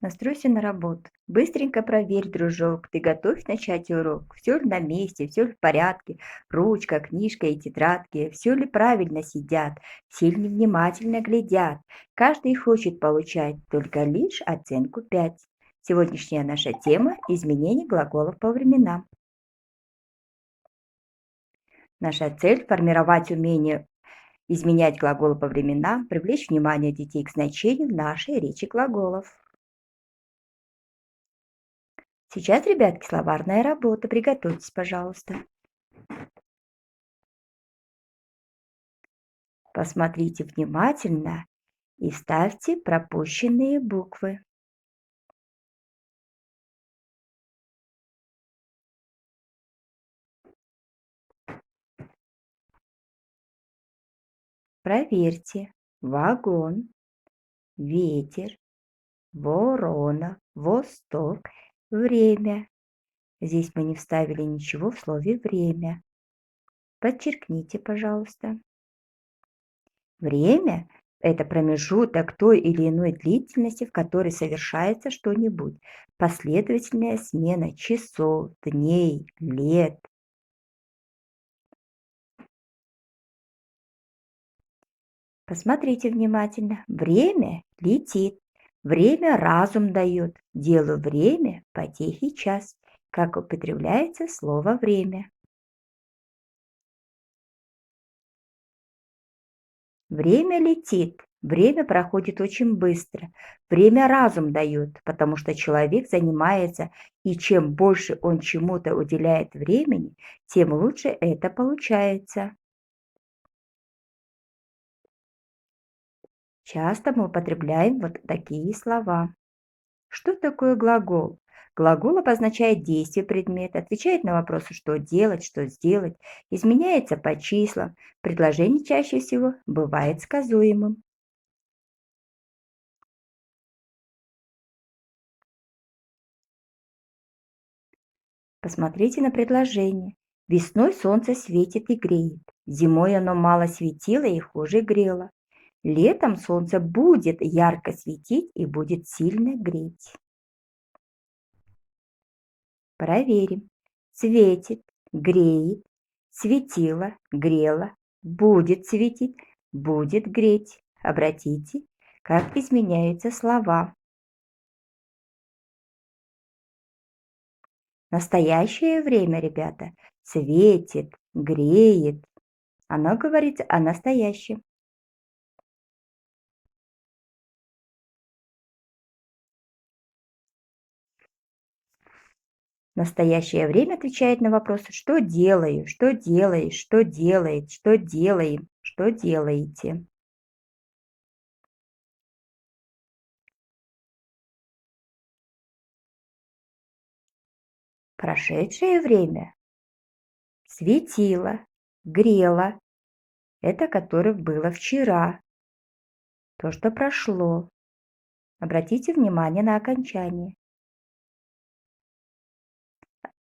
Настройся на работу. Быстренько проверь, дружок, ты готов начать урок? Все ли на месте, все ли в порядке? Ручка, книжка и тетрадки, все ли правильно сидят, все ли внимательно глядят? Каждый хочет получать только лишь оценку 5. Сегодняшняя наша тема – изменение глаголов по временам. Наша цель – формировать умение изменять глаголы по временам, привлечь внимание детей к значению нашей речи глаголов. Сейчас, ребятки, словарная работа. Приготовьтесь, пожалуйста. Посмотрите внимательно и вставьте пропущенные буквы. Проверьте. Вагон, ветер, ворона, восток, время. Здесь мы не вставили ничего в слове «время». Подчеркните, пожалуйста. Время – это промежуток той или иной длительности, в которой совершается что-нибудь. Последовательная смена часов, дней, лет. Посмотрите внимательно. Время летит. Время разум дает. Делу время, потехи час. Как употребляется слово «время». Время летит, время проходит очень быстро. Время разум дает, потому что человек занимается, и чем больше он чему-то уделяет времени, тем лучше это получается. Часто мы употребляем вот такие слова. Что такое глагол? Глагол обозначает действие предмета, отвечает на вопросы «что делать», «что сделать», изменяется по числам. Предложение чаще всего бывает сказуемым. Посмотрите на предложение. Весной солнце светит и греет. Зимой оно мало светило и хуже грело. Летом солнце будет ярко светить и будет сильно греть. Проверим. Светит, греет, светило, грело, будет светить, будет греть. Обратите, как изменяются слова. Настоящее время, ребята, светит, греет. Оно говорится о настоящем. Настоящее время отвечает на вопросы «что делаю?», «что делаешь?», «что делает?», «что делаем?», «что делаете?». Прошедшее время светило, грело. Это которое было вчера, то, что прошло. Обратите внимание на окончание.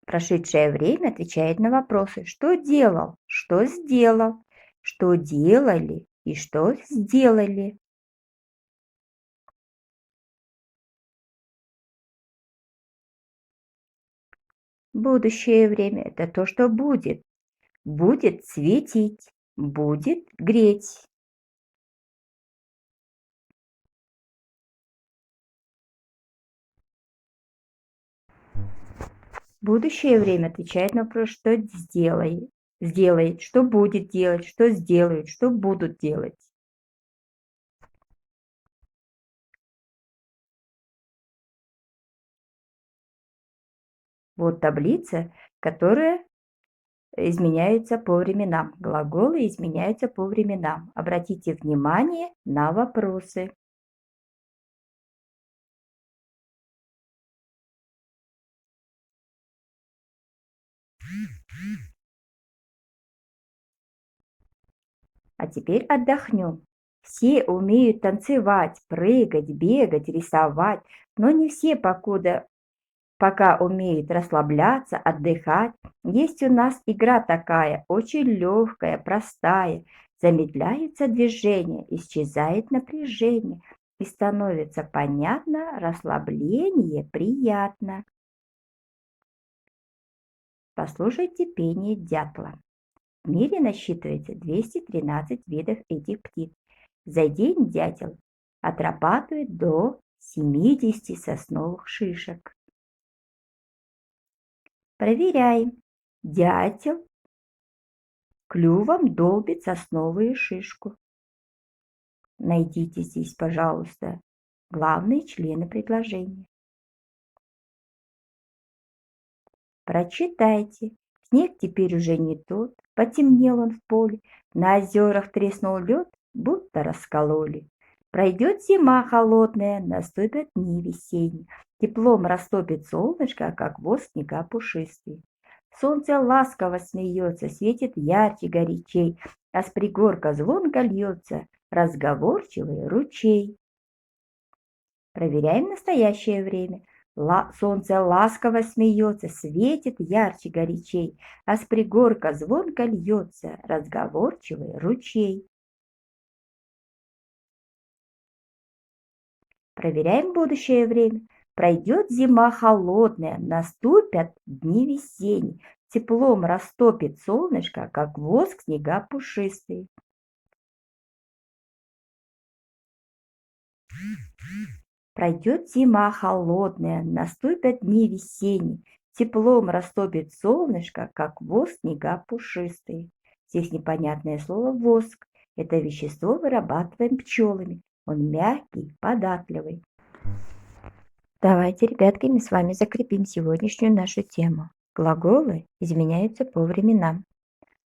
Прошедшее время отвечает на вопросы «что делал?», «что сделал?», «что делали?» и «что сделали?». Будущее время – это то, что будет. Будет светить, будет греть. Будущее время отвечает на вопрос, что сделает, что будет делать, что сделают, что будут делать. Вот таблица, которая изменяется по временам. Глаголы изменяются по временам. Обратите внимание на вопросы. А теперь отдохнем. Все умеют танцевать, прыгать, бегать, рисовать, но не все пока умеют расслабляться, отдыхать. Есть у нас игра такая, очень легкая, простая. Замедляется движение, исчезает напряжение. и становится понятно, расслабление приятно. Послушайте пение дятла. В мире насчитывается 213 видов этих птиц. За день дятел отрабатывает до 70 сосновых шишек. Проверяем. Дятел клювом долбит сосновую шишку. Найдите здесь, пожалуйста, главные члены предложения. Прочитайте. Снег теперь уже не тот, потемнел он в поле, на озерах треснул лед, будто раскололи. Пройдет зима холодная, наступят дни весенние, теплом растопит солнышко, как воз снега пушистый. Солнце ласково смеется, светит ярче горячей, а с пригорка звонко льется разговорчивый ручей. Проверяем настоящее время. Солнце ласково смеется, светит ярче горячей, а с пригорка звонко льется разговорчивый ручей. Проверяем будущее время. Пройдет зима холодная, наступят дни весенние, теплом растопит солнышко, как воск снега пушистый. Пройдет зима холодная, наступят дни весенние, теплом растопит солнышко, как воск снега пушистый. Здесь непонятное слово «воск». Это вещество вырабатываем пчелами. Он мягкий, податливый. Давайте, ребятки, мы с вами закрепим сегодняшнюю нашу тему. Глаголы изменяются по временам.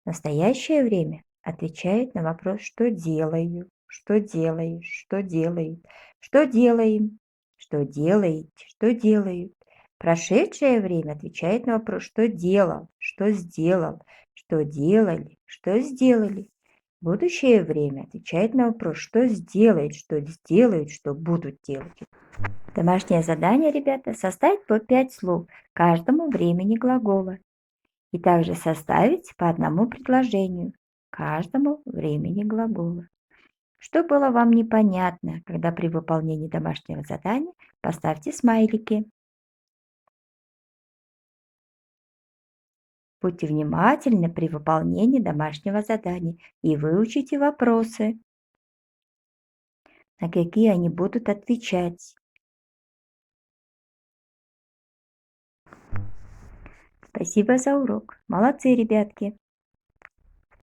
Настоящее время отвечает на вопрос «что делаю?», «что делаешь?», «что делает?», «что делаем?», «что делаете?», «что делают?». Прошедшее время отвечает на вопрос «что делал?», «что сделал?», «что делали?», «что сделали?». Будущее время отвечает на вопрос «что сделает?», «что сделают?», «что будут делать?». Домашнее задание, ребята, составить по 5 слов каждому времени глагола. И также составить по одному предложению каждому времени глагола. Что было вам непонятно, когда при выполнении домашнего задания, поставьте смайлики. Будьте внимательны при выполнении домашнего задания и выучите вопросы, на какие они будут отвечать. Спасибо за урок. Молодцы, ребятки.